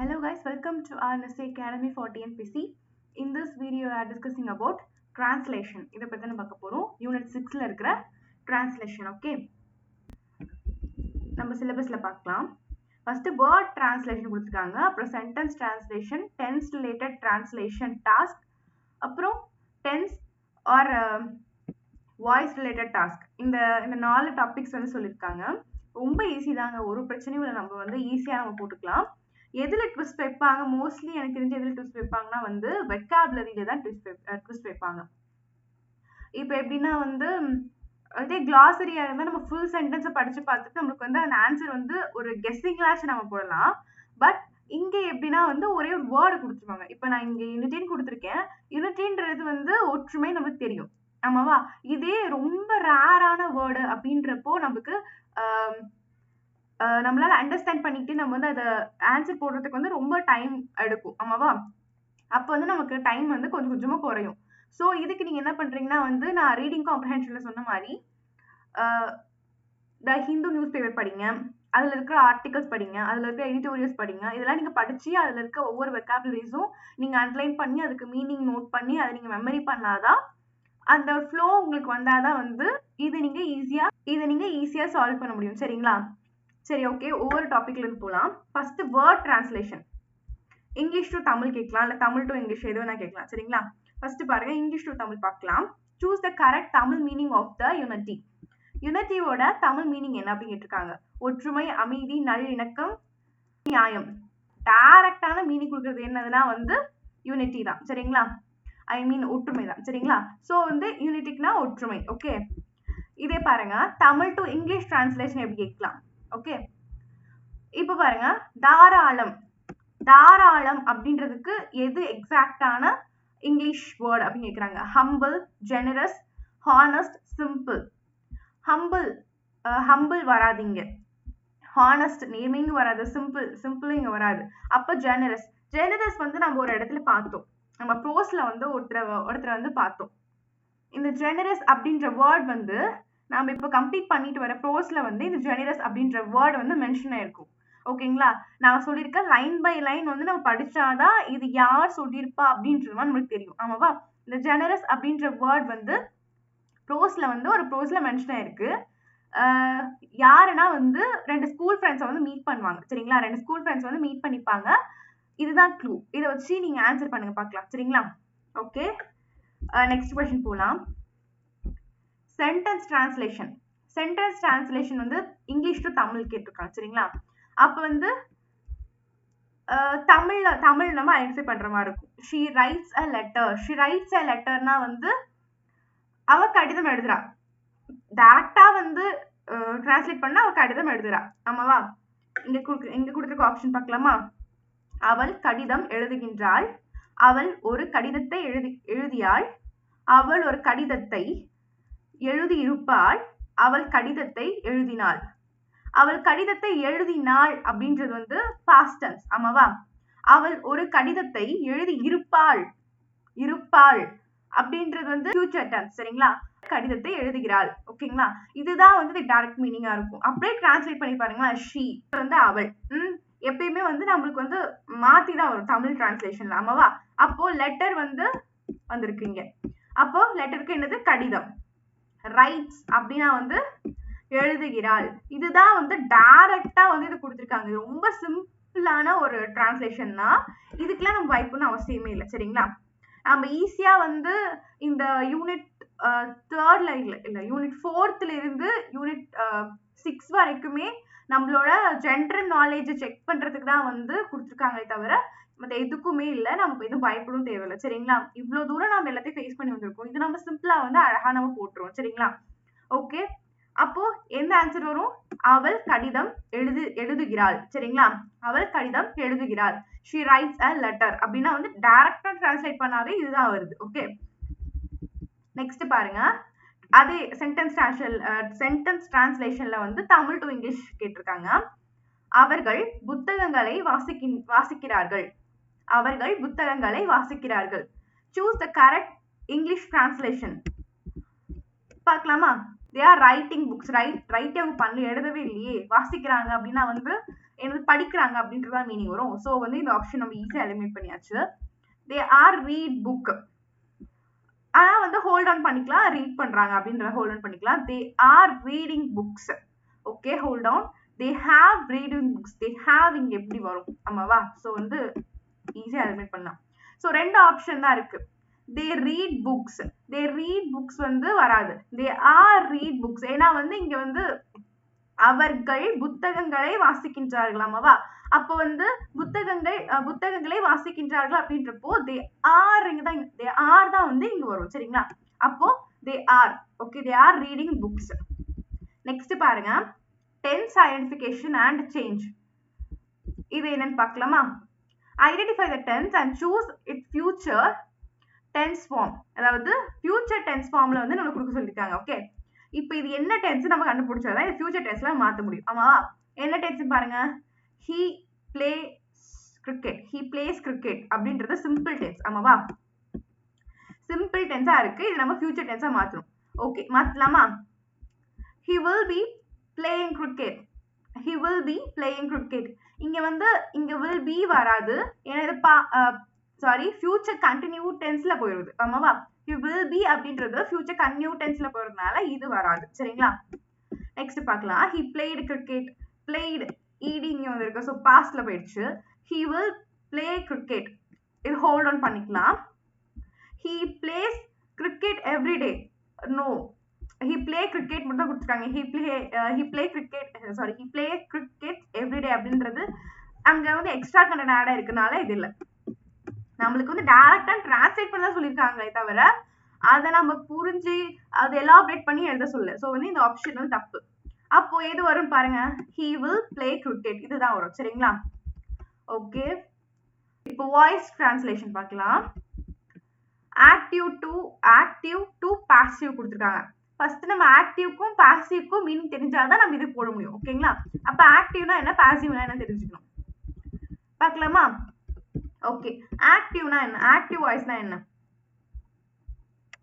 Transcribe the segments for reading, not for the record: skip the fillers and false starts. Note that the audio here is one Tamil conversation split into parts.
Hello guys, welcome to our NSA Academy for TNPC. In this video, we are discussing about translation. இதை பத்தி நம்ம பார்க்க போறோம். Unit 6ல இருக்கிற translation, okay? நம்ம syllabusல பார்க்கலாம். First word translation கொடுத்திருக்காங்க. அப்புறம் sentence translation, tense related translation task, அப்புறம் tense or voice related task. இந்த 4 டாபிக்ஸ் வந்து சொல்லிருக்காங்க. ரொம்ப ஈஸி தாங்க, ஒரு பிரச்சனையும் இல்லை. நம்ம வந்து ஈஸியா நம்ம போட்டுக்கலாம். எதுல ட்விஸ்ட் வைப்பாங்க, மோஸ்ட்லி எனக்கு தெரிஞ்ச எதுல ட்விஸ்ட் வைப்பாங்கன்னா வந்து வெக்காபுலரியில தான் ட்விஸ்ட் வைப்பாங்க. இப்போ எப்படின்னா வந்து அதே கிளாசரியா இருந்தா நம்ம ஃபுல் சென்டென்ஸை படிச்சு பார்த்துட்டு நம்மளுக்கு வந்து அந்த ஆன்சர் வந்து ஒரு கெஸ்ஸிங்லாச்சும் நம்ம போடலாம். பட் இங்க எப்படின்னா வந்து ஒரே ஒரு வேர்டு கொடுத்துருவாங்க. இப்போ நான் இங்க யூனிட்டின்னு கொடுத்துருக்கேன். யூனிட்டின்றது வந்து ஒற்றுமை நமக்கு தெரியும், ஆமாவா? இதே ரொம்ப ரேரான வேர்டு அப்படின்றப்போ நமக்கு நம்மளால அண்டர்ஸ்டாண்ட் பண்ணிட்டு நம்ம வந்து அதை ஆன்சர் போடுறதுக்கு வந்து ரொம்ப டைம் எடுக்கும், ஆமாவா? அப்போ வந்து நமக்கு டைம் வந்து கொஞ்சம் கொஞ்சமா குறையும். ஸோ இதுக்கு நீங்க என்ன பண்றீங்கன்னா வந்து நான் ரீடிங் காம்ப்ரஹென்ஷன்ல சொன்ன மாதிரி த ஹிந்து நியூஸ் பேப்பர் படிங்க, அதுல இருக்கிற ஆர்டிகல்ஸ் படிங்க, அதுல இருக்கிற எடிட்டோரியல்ஸ் படிங்க. இதெல்லாம் நீங்க படிச்சு அதுல இருக்க ஒவ்வொரு வெக்காபுலரிஸும் நீங்க அண்டர்லைன் பண்ணி அதுக்கு மீனிங் நோட் பண்ணி அதை நீங்க மெமரி பண்ணாதான் அந்த ஃப்ளோ உங்களுக்கு வந்தாதான் வந்து இதை நீங்க ஈஸியா சால்வ் பண்ண முடியும். சரிங்களா? சரி, ஓகே, ஒவ்வொரு டாபிக்ல இருந்து போகலாம். First word translation. English to Tamil கேட்கலாம், இல்ல தமிழ் டு இங்கிலீஷ் எது வேணா கேட்கலாம். சரிங்களா? ஃபர்ஸ்ட் பாருங்க, இங்கிலீஷ் டு தமிழ் பார்க்கலாம். Choose the correct Tamil meaning of the unity. யூனிட்டியோட தமிழ் மீனிங் என்ன அப்படின்னு கேட்டிருக்காங்க. ஒற்றுமை, அமைதி, நல்லிணக்கம், நியாயம். டைரக்டான மீனிங் கொடுக்கறது என்னதுன்னா வந்து யூனிட்டி தான். சரிங்களா? ஐ மீன் ஒற்றுமை தான். சரிங்களா? ஸோ வந்து யூனிட்டிக்குனா ஒற்றுமை. ஓகே, இதே பாருங்க, தமிழ் டு இங்கிலீஷ் டிரான்ஸ்லேஷன் எப்படி கேட்கலாம். ஓகே, இப்ப பாருங்க, தாராளம். தாராளம் அப்படின்றதுக்கு எது எக்ஸாக்டான இங்கிலீஷ் வேர்ட் அப்படின்னு கேக்குறாங்க. Humble, generous, honest, simple. Humble வராதிங்க, ஹானஸ்ட் நேமிங் வராது, சிம்பிள் இங்க வராது. அப்ப ஜெனரஸ் வந்து நம்ம ஒரு இடத்துல பார்த்தோம், நம்ம ப்ரோஸ்ல வந்து ஒருத்தர் வந்து பார்த்தோம். இந்த ஜெனரஸ் அப்படின்ற வேர்ட் வந்து நாம இப்போ கம்ப்ளீட் பண்ணிட்டு வர ப்ரோஸ்ல வந்து இந்த ஜெனரஸ் அப்படின்ற வேர்ட் வந்து மென்ஷன் ஆயிருக்கும். ஓகேங்களா? நான் சொல்லியிருக்கேன், லைன் பை லைன் வந்து நம்ம படிச்சாதான் இது யார் சொல்லியிருப்பா அப்படின்றது நம்மளுக்கு தெரியும், ஆமாவா? இந்த ஜெனரஸ் அப்படின்ற வேர்ட் வந்து ஒரு ப்ரோஸ்ல மென்ஷன் ஆயிருக்கு. யாருன்னா வந்து 2 ஸ்கூல் ஃப்ரெண்ட்ஸை வந்து மீட் பண்ணுவாங்க. சரிங்களா? 2 ஸ்கூல் ஃப்ரெண்ட்ஸ் வந்து மீட் பண்ணிப்பாங்க. இதுதான் க்ளூ. இதை வச்சு நீங்க ஆன்சர் பண்ணுங்க, பார்க்கலாம். சரிங்களா? ஓகே, நெக்ஸ்ட் கொஸ்டின் போலாம். சென்டென்ஸ் டிரான்ஸ்லேஷன் வந்து இங்கிலீஷ் டு தமிழ் கேட்டிருக்காங்க. சரிங்களா? அப்ப வந்து தமிழ் நம்ம ஐடென்டிஃபை பண்ற மாதிரி இருக்கும். she writes a letterனா வந்து அவ கடிதம் எழுதுறா. டைரக்டா வந்து டிரான்ஸ்லேட் பண்ணா அவ கடிதம் எழுதுறா, ஆமாவா? இங்க கொடுத்திருக்க ஆப்ஷன் பார்க்கலாமா? அவள் கடிதம் எழுதுகின்றாள், அவள் ஒரு கடிதத்தை எழுதியாள், அவள் ஒரு கடிதத்தை எழுதியிருப்பாள், அவள் கடிதத்தை எழுதினாள். அவள் கடிதத்தை எழுதினாள் அப்படின்றது வந்து பாஸ்ட் டென்ஸ், ஆமாவா? அவள் ஒரு கடிதத்தை எழுதி இருப்பாள் அப்படின்றது வந்து ஃபியூச்சர் டென்ஸ். சரிங்களா? கடிதத்தை எழுதுகிறாள். ஓகேங்களா? இதுதான் வந்து டைரக்ட் மீனிங்கா இருக்கும். அப்படியே டிரான்ஸ்லேட் பண்ணி பாருங்க. ஷீ வந்து அவள். எப்பயுமே வந்து நம்மளுக்கு வந்து மாத்தி தான் வரும் தமிழ் டிரான்ஸ்லேஷன்ல, ஆமாவா? அப்போ லெட்டர் வந்து வந்திருக்கீங்க. அப்போ லெட்டருக்கு என்னது? கடிதம். ரைட்ஸ் அப்படின்னா வந்து எழுதுகிறாள். இதுதான் வந்து டைரக்டா வந்து இது கொடுத்திருக்காங்க. ரொம்ப சிம்பிளான ஒரு டிரான்ஸ்லேஷன் தான். இதுக்கெல்லாம் நம்ம வாய்ப்புன்னு அவசியமே இல்லை. சரிங்களா? நம்ம ஈஸியா வந்து இந்த யூனிட் 3ல இல்ல யூனிட் 4ல இருந்து யூனிட் 6 வரைக்குமே நம்மளோட ஜெனரல் நாலேஜ் செக் பண்றதுக்கு தான் வந்து கொடுத்துருக்காங்களே தவிர மற்ற எதுக்குமே இல்லை. நமக்கு எதுவும் பயப்படும் தேவையில்லை. சரிங்களா? இவ்வளவு தூரம் நம்ம எல்லாத்தையும் ஃபேஸ் பண்ணி வந்திருக்கோம். இது நம்ம சிம்பிளா வந்து அழகா நம்ம போட்டுருவோம். சரிங்களா? ஓகே, அப்போ எந்த ஆன்சர் வரும்? அவள் கடிதம் எழுதுகிறாள். சரிங்களா? அவள் கடிதம் எழுதுகிறாள். she writes a letter அப்படின்னா வந்து டைரக்டா டிரான்ஸ்லேட் பண்ணாவே இதுதான் வருது. ஓகே, நெக்ஸ்ட் பாருங்க, அதே சென்டென்ஸ் டிரான்ஸ்லேஷன்ல வந்து தமிழ் டு இங்கிலீஷ் கேட்டிருக்காங்க. அவர்கள் புத்தகங்களை வாசிக்கிறார்கள். அவர்கள் புத்தகங்களை வாசிக்கிறார்கள். Choose the correct English translation. பார்க்கலாமா? they are writing books. Right அவங்க பண்ணல, எழுதவே இல்லையே. வாசிக்கிறாங்க அப்படின்னா வந்து என்னது படிக்கிறாங்க அப்படின்றதா மீனிங் வரும். ஸோ வந்து இந்த ஆப்ஷன் நம்ம ஈஸியா எலிமினேட் பண்ணியாச்சு. They or read book. ஆனா வந்து ஹோல்ட் ஆன் பண்ணிக்கலாம், ரீட் பண்றாங்க அப்படின்றத ஹோல்ட் ஆன் பண்ணிக்கலாம். தே are reading books. Okay, hold on. They have reading books. They have இங்க எப்படி வரும் ஆமாவா? ஸோ வந்து ஈஸியா எலிமினேட் பண்ணலாம். ஸோ 2 ஆப்ஷன் தான் இருக்கு. தே ரீட் புக்ஸ். தே ரீட் புக்ஸ் வந்து வராது. They or read books. ஏன்னா வந்து இங்க வந்து அவர்கள் புத்தகங்களை வாசிக்கின்றார்கள் ஆமாவா? அப்போ வந்து புத்தகங்களை வாசிக்கின்றார்கள் அப்படின்றப்போ தே ஆர் இங்கதான், தே ஆர் தான் வந்து இங்க வரும் சரிங்களா? அப்போ they are. Okay, they are reading books. Next பாருங்க, டென்ஸ் ஐடென்டிஃபிகேஷன் அண்ட் சேஞ்ச். இது என்னன்னு பார்க்கலாமா? Identify the tense and choose it future tense form. அதாவது ஃபியூச்சர் டென்ஸ் ஃபார்ம்ல வந்து நமக்கு கொடுக்க சொல்லிருக்காங்க. ஓகே, இப்போ இது என்ன டென்ஸ் நம்ம கண்டுபிடிச்சாதான் இது ஃபியூச்சர் டென்ஸ்ல மாத்த முடியும் ஆமாவா? என்ன டென்ஸ் பாருங்க, he plays cricket. he plays cricket அப்படின்றது சிம்பிள் டென்ஸ் ஆமாவா? சிம்பிள் டென்ஸா இருக்கு. இது நம்ம ஃபியூச்சர் டென்ஸா மாத்தணும். Okay, மாத்தலாமா? he will be playing cricket. he will be playing cricket. இங்க வந்து இங்க will be வராது. ஏன்னா இது சாரி ஃபியூச்சர் கண்டினியூ டென்ஸ்ல போயிருது ஆமாவா? you will be அப்படின்றது ஃபியூச்சர் கண்டினியூ டென்ஸ்ல போறதுனால இது வராது சரிங்களா? நெக்ஸ்ட் பார்க்கலாம். he played cricket. played ed இங்க வந்திருக்கு. ஸோ பாஸ்ட்ல போயிடுச்சு. he will play cricket. இது ஹோல்ட் ஆன் பண்ணிக்கலாம். he plays cricket every day. no, he play cricket மட்டும் கொடுத்துருக்காங்க. he play cricket every day அப்படின்றது அங்க வந்து எக்ஸ்ட்ரா கண்டென்ட் ஆட் ஆயிருக்கனால இது இல்லை. நம்மளுக்கு வந்து டைரக்டா டிரான்ஸ்லேட் பண்ண சொல்லியிருக்காங்களே தவிர அதை நம்ம புரிஞ்சு அதை எலாபரேட் பண்ணி எழுத சொல்ல. ஸோ வந்து இந்த ஆப்ஷன் வந்து தப்பு. அப்போ எது வரும் பாருங்க, he will play cricket. இதுதான் வரும் சரிங்களா? ஓகே, இப்போ வாய்ஸ் டிரான்ஸ்லேஷன் பார்க்கலாம். ஆக்டிவ் டு பாசிவ் கொடுத்துருக்காங்க. ஃபர்ஸ்ட் நம்ம ஆக்டிவ்க்கும் பாசிவ்க்கும் மீனிங் தெரிஞ்சாதான் நம்ம இது போட முடியும். ஓகேங்களா? அப்ப ஆக்டிவ்னா என்ன, பாசிவ்னா என்ன தெரிஞ்சுக்கணும். பார்க்கலாமா? ஓகே, ஆக்டிவ்னா என்ன, ஆக்டிவ் வாய்ஸ்னா என்ன?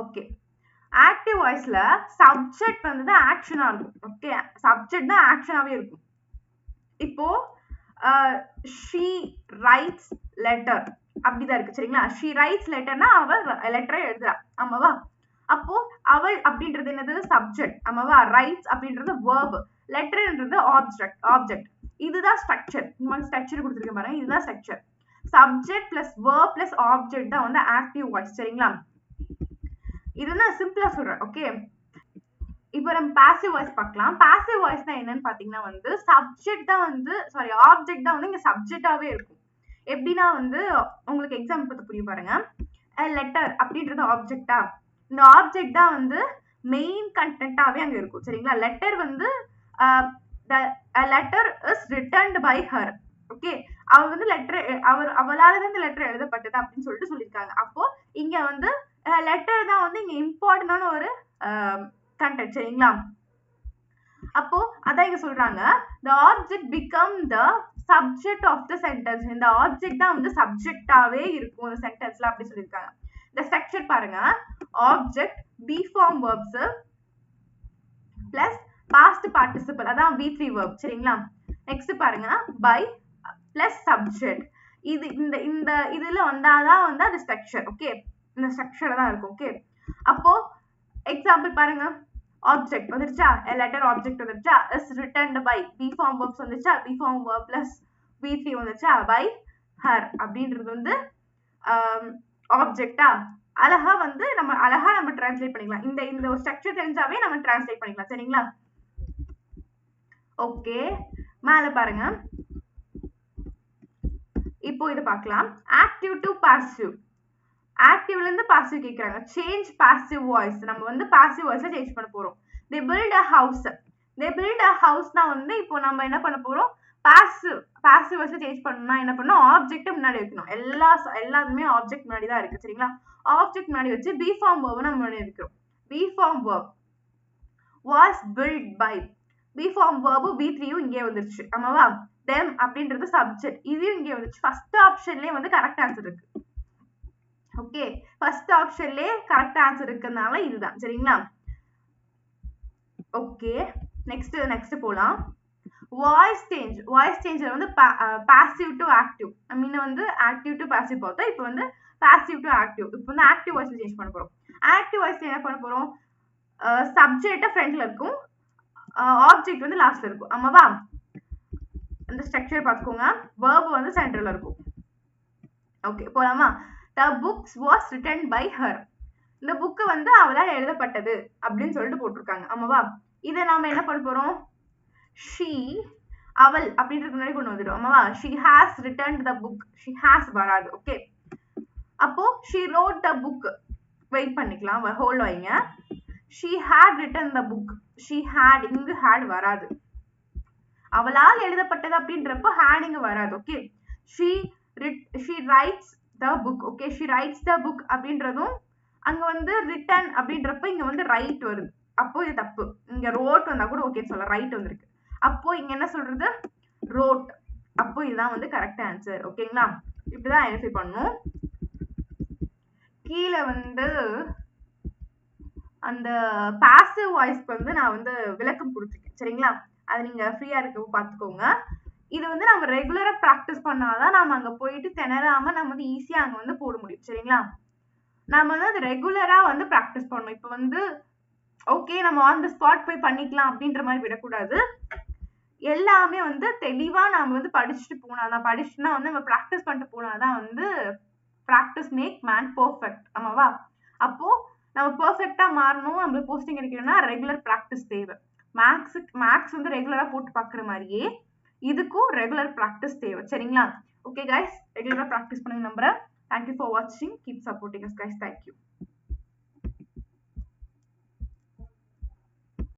ஓகே, ஆக்டிவ் வாய்ஸ்ல சப்ஜெக்ட் வந்து ஆக்ஷனா இருக்கும். ஓகே, சப்ஜெக்ட் தான் ஆக்ஷனாவே இருக்கும். இப்போ she writes letter அப்படிதான் இருக்கு சரிங்களா? she writes letterனா அவ லெட்டரை எழுதுறா ஆமாவா? அப்போ அவள் அப்படின்றது என்னது, சப்ஜெக்ட் ஆமாவா? ரைட்ஸ் அப்படின்றது verb, லெட்டர்ன்றது ஆப்ஜெக்ட். இதுதான் ஸ்ட்ரக்சர். ஸ்ட்ரக்சர் கொடுத்துருக்கேன் பாருங்க, இதுதான் structure. Subject plus verb plus object தான் வந்து ஆக்டிவ் வாய்ஸ் சரிங்களா? இது நான் சிம்பிளா சொல்றேன். ஓகே, இப்போ நம்ம பாசிவ் வாய்ஸ் பார்க்கலாம். பாசிவ் வாய்ஸ்னா என்னன்னு பாத்தீங்கன்னா வந்து சப்ஜெக்ட் தான் வந்து ஆப்ஜெக்ட் தான் வந்து இங்க சப்ஜெக்டாவே இருக்கும். எப்படின்னா வந்து உங்களுக்கு எக்ஸாம்பிள் பத்தி புரியும் பாருங்க. லெட்டர் அப்படின்றது ஆப்ஜெக்டா, இந்த ஆப்ஜெக்ட் தான் வந்து மெயின் கண்டென்ட்டாவே அங்க இருக்கும் சரிங்களா? லெட்டர் வந்து letter is written by her. Okay, அவ வந்து அவளால தான் இந்த லெட்டர் எழுதப்பட்டது அப்படின்னு சொல்லிட்டு சொல்லியிருக்காங்க. அப்போ இங்க வந்து லெட்டர் தான் வந்து இங்க இம்பார்ட்டன்டான ஒரு கண்டென்ட் சரிங்களா? அப்போ அதான் இங்க சொல்றாங்க, the object become the subject of the sentence. இந்த ஆப்ஜெக்ட் தான் வந்து சப்ஜெக்டாவே இருக்கும் இந்த சென்டென்ஸ்ல அப்படி சொல்லியிருக்காங்க. இந்த ஸ்ட்ரக்சர் பாருங்க, object be form verbs plus past participle அதான் V3 verb சரிங்களா? நெக்ஸ்ட் பாருங்க, by பிளஸ் சப்ஜெக்ட். இது இந்த இதுல வந்தாதான் வந்து அது ஸ்ட்ரக்சர். ஓகே, இந்த ஸ்ட்ரக்சர் தான் இருக்கும். ஓகே, அப்போ எக்ஸாம்பிள் பாருங்க, ஆப்ஜெக்ட் வந்துருச்சா, லெட்டர் ஆப்ஜெக்ட் வந்துருச்சா, is written by, be form verbs வந்துருச்சா, be form verb plus V3 வந்துருச்சா, பை ஹர் அப்படின்றது வந்து ஆப்ஜெக்டா. அழகா நம்ம டிரான்ஸ்லேட் பண்ணிக்கலாம். இந்த ஸ்ட்ரக்சர் தெரிஞ்சாவே நம்ம டிரான்ஸ்லேட் பண்ணிக்கலாம் சரிங்களா? ஓகே, மேல பாருங்க, இப்போ இது பார்க்கலாம். Active to passive. ஆக்டிவ்ல இருந்து பாசிவ் கேக்குறாங்க. Change passive voice. நம்ம வந்து பாசிவ் வாய்ஸை சேஞ்ச் பண்ண போறோம். they build a house. they build a house னா வந்து இப்போ நம்ம என்ன பண்ண போறோம், பாசிவ் வாய்ஸை சேஞ்ச் பண்ணனும்னா என்ன பண்ணனும், ஆப்ஜெக்ட் முன்னாடி வைக்கணும். எல்லாமே ஆப்ஜெக்ட் முன்னாடி தான் இருக்கு சரிங்களா? ஆப்ஜெக்ட் முன்னாடி வச்சு பி ஃபார்ம் verb நம்ம முன்னாடி வைக்கிறோம். Be form verb was built by, be form verb V3 இங்கே வந்துருச்சு ஆமாவா? them அப்படின்றது சப்ஜெக்ட், இதையும் இங்கே வந்துருச்சு. ஃபர்ஸ்ட் ஆப்ஷன்லயே வந்து கரெக்ட் ஆன்சர் இருக்கு. ஓகே, ஃபர்ஸ்ட் ஆப்ஷன்லயே கரெக்ட் ஆன்சர் இருக்கறனால இதுதான் சரிங்களா? ஓகே, நெக்ஸ்ட் போலாம். வாய்ஸ் சேஞ்சில் வந்து பாசிவ் டு ஆக்டிவ். முன்ன வந்து ஆக்டிவ் டு பாசிவ் பார்த்தோம், இப்போ வந்து பாசிவ் டு ஆக்டிவ். இப்போ வந்து ஆக்டிவ் வாய்ஸ் சேஞ்ச் பண்ண போறோம். ஆக்டிவ் வாய்ஸ் என்ன பண்ண போறோம், சப்ஜெக்ட் ஃப்ரண்ட்ல இருக்கும், ஆப்ஜெக்ட் வந்து லாஸ்ட்ல இருக்கும். ஆமாவா? இந்த ஸ்ட்ரக்சர் பார்த்துக்கோங்க. verb வந்து சென்டர்ல இருக்கும். ஓகே, போலாமா? The books was written by her. இந்த புக் வந்து அவளால் எழுதப்பட்டது அப்படின்னு சொல்லிட்டு போட்டிருக்காங்க. ஆமாவா? இதை நாம என்ன பண்ண போறோம், she, அவள் அப்படின்றதுக்கு முன்னாடி கொண்டு வந்துடும். ஆமாவா? she has written the book. she has வராது. ஓகே, அப்போ she wrote the book. Wait பண்ணிக்கலாம், ஹோல்ட் வைங்க. she had written the book. she had, இங்கு had வராது. அவளால் எழுதப்பட்டது அப்படின்றப்போ had இங்க வராது. Okay, she writes the book. Okay, she writes the book அப்படின்றதும் அங்க வந்து written அப்படின்றப்ப இங்க வந்து ரைட் வருது. அப்போ இது தப்பு. இங்க ரோட் வந்தா கூட ஓகே சொல்ல, ரைட் வந்திருக்கு. அப்போ இங்க என்ன சொல்றது, ரோட். அப்போ இதுதான் வந்து கரெக்ட் ஆன்சர். ஓகேங்களா? இப்படிதான் ஐடென்டிஃபை பண்ணணும். கீழே வந்து அந்த பாசிவ் வாய்ஸ்க்கு வந்து நான் வந்து விளக்கம் கொடுத்துருக்கேன். சரிங்களா? அதை நீங்க ஃப்ரீயா இருக்க பார்த்துக்கோங்க. இது வந்து நம்ம ரெகுலரா ப்ராக்டிஸ் பண்ணாதான் நம்ம அங்க போயிட்டு திணறாம நம்ம வந்து ஈஸியா அங்க வந்து போட முடியும். சரிங்களா? நம்ம வந்து அது ரெகுலரா வந்து ப்ராக்டிஸ் பண்ணணும். இப்போ வந்து ஓகே நம்ம ஆன் த ஸ்பாட் போய் பண்ணிக்கலாம் அப்படின்ற மாதிரி விடக்கூடாது. எல்லாமே வந்து தெளிவா நாம வந்து படிச்சுட்டு போனாதான், படிச்சுட்டுனா வந்து நம்ம ப்ராக்டிஸ் பண்ணிட்டு போனாதான் வந்து ப்ராக்டிஸ் மேக் மேன் பெர்ஃபெக்ட். ஆமாவா? அப்போ நம்ம பெர்ஃபெக்டா மாறணும், நம்மளுக்கு போஸ்டிங் கிடைக்கணும்னா ரெகுலர் ப்ராக்டிஸ் தேவை. மேக்ஸ் வந்து ரெகுலரா போட்டு பாக்குற மாதிரியே இதுக்கும் ரெகுலர் ப்ராக்டிஸ் தேவை. சரிங்களா? ஓகே கைஸ், ரெகுலரா ப்ராக்டிஸ் பண்ணி நம்புறேன். தேங்க்யூ ஃபார் வாட்சிங். Keep supporting us guys. Thank you.